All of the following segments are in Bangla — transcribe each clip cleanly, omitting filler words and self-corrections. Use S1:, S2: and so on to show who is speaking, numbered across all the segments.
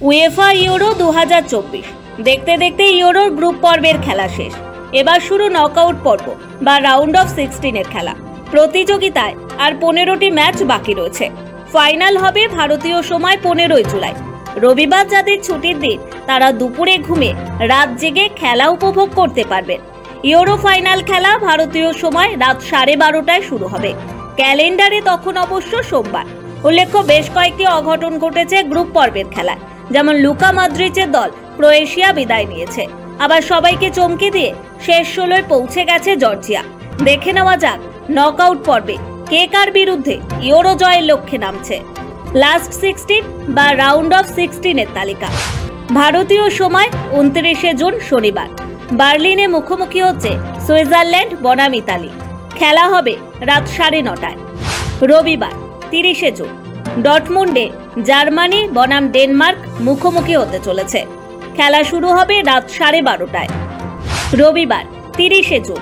S1: উয়েফা ইউরো 2024 দেখতে দেখতে ইউরোর গ্রুপ পর্বের খেলা শেষ। এবার শুরু নকআউট পর্ব বা রাউন্ড অফ 16 এর খেলা। প্রতিযোগিতায় আর 15টি ম্যাচ বাকি রয়েছে। ফাইনাল হবে ভারতীয় সময় 15 জুলাই। রবিবার যাদের ছুটির দিন তারা দুপুরে ঘুমিয়ে রাত জেগে খেলা উপভোগ করতে পারবেন। ইউরো ফাইনাল খেলা ভারতীয় সময় রাত 12:30টায় শুরু হবে। ক্যালেন্ডারে তখন অবশ্য সোমবার। উল্লেখ্য, বেশ কয়েকটি অঘটন ঘটেছে গ্রুপ পর্বের খেলায়। যেমন লুকা মদ্রিচের দল ক্রোয়েশিয়া বিদায় নিয়েছে, আবার সবাইকে চমকে দিয়ে শেষ 16-য় পৌঁছে গেছে জর্জিয়া। দেখে নেওয়া যাক নকআউট পর্বে কে কার বিরুদ্ধে ইউরো জয়ের লক্ষ্যে নামছে। লাস্ট 16 বা রাউন্ড অফ 16 এর তালিকা। ভারতীয় সময় 29 জুন শনিবার বার্লিনে মুখোমুখি হচ্ছে সুইজারল্যান্ড বনাম ইতালি। খেলা হবে রাত 9:30টায়। রবিবার 30 জুন ডটমুন্ডে জার্মানি বনাম ডেনমার্ক মুখোমুখি হতে চলেছে। খেলা শুরু হবে রাত 12:30টায়। রবিবার 30 জুন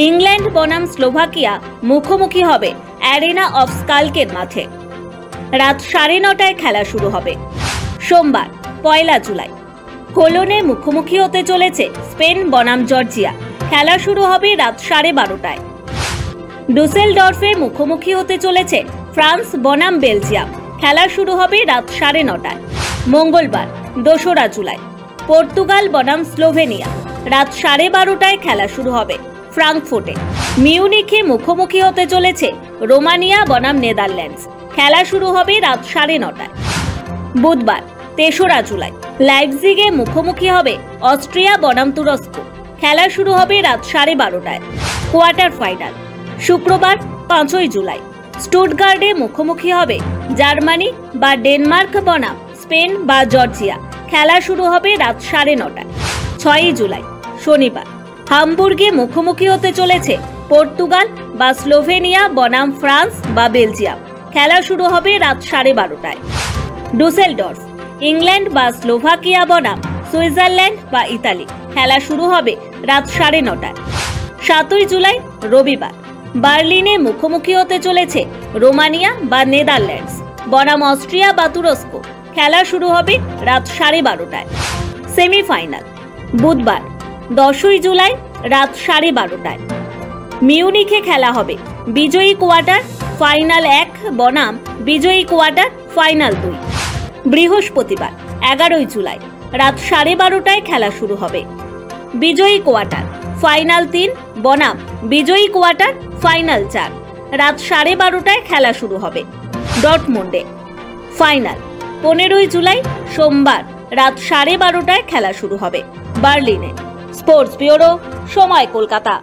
S1: ইংল্যান্ড বনাম স্লোভাকিয়া মুখোমুখি হবে অ্যারেনা অফ স্কালকের মাঠে। রাত 9:30টায় খেলা শুরু হবে। সোমবার 1 জুলাই কোলোনে মুখোমুখি হতে চলেছে স্পেন বনাম জর্জিয়া। খেলা শুরু হবে রাত 12:30টায়। ডুসেলডর্ফে মুখোমুখি হতে চলেছে ফ্রান্স বনাম বেলজিয়াম। খেলা শুরু হবে রাত 9:30টায়। মঙ্গলবার 2 জুলাই পর্তুগাল বনাম স্লোভেনিয়া। রাত 12:30টায় খেলা শুরু হবে ফ্রাঙ্কফুর্টে। মিউনিখে মুখোমুখি হতে চলেছে রোমানিয়া বনাম নেদারল্যান্ডস। খেলা শুরু হবে রাত 9:30টায়। বুধবার 3 জুলাই লাইপজিগে মুখোমুখি হবে অস্ট্রিয়া বনাম তুরস্ক। খেলা শুরু হবে রাত 12:30টায়। কোয়ার্টার ফাইনাল শুক্রবার 5 জুলাই স্টুটগার্টে মুখোমুখি হবে জার্মানি বা ডেনমার্ক বনাম স্পেন বা জর্জিয়া। খেলা শুরু হবে রাত 9:30টায়। 6 জুলাই শনিবার হামবুর্গে মুখোমুখি হতে চলেছে পর্তুগাল বা স্লোভেনিয়া বনাম ফ্রান্স বা বেলজিয়াম। খেলা শুরু হবে রাত 12:30টায়। ডুসেলডর্ফ ইংল্যান্ড বা স্লোভাকিয়া বনাম সুইজারল্যান্ড বা ইতালি। খেলা শুরু হবে রাত 9:30টায়। 7 জুলাই রবিবার বার্লিনে মুখোমুখি হতে চলেছে রোমানিয়া বা নেদারল্যান্ডস বনাম অস্ট্রিয়া বা তুরস্ক। খেলা শুরু হবে রাত 12:30টায়। সেমিফাইনাল বুধবার 10 জুলাই রাত 12:30টায় মিউনিখে খেলা হবে বিজয়ী কোয়ার্টার ফাইনাল 1 বনাম বিজয়ী কোয়ার্টার ফাইনাল 2। বৃহস্পতিবার 11 জুলাই রাত 12:30টায় খেলা শুরু হবে। বিজয়ী কোয়ার্টার ফাইনাল 3 বনাম বিজয়ী কোয়ার্টার ফাইনাল 4। রাত 12:30টায় খেলা শুরু হবে ডটমুন্ডে। ফাইনাল 15 জুলাই সোমবার রাত 12:30টায় খেলা শুরু হবে বার্লিনে। স্পোর্টস ব্যুরো, সময় কলকাতা।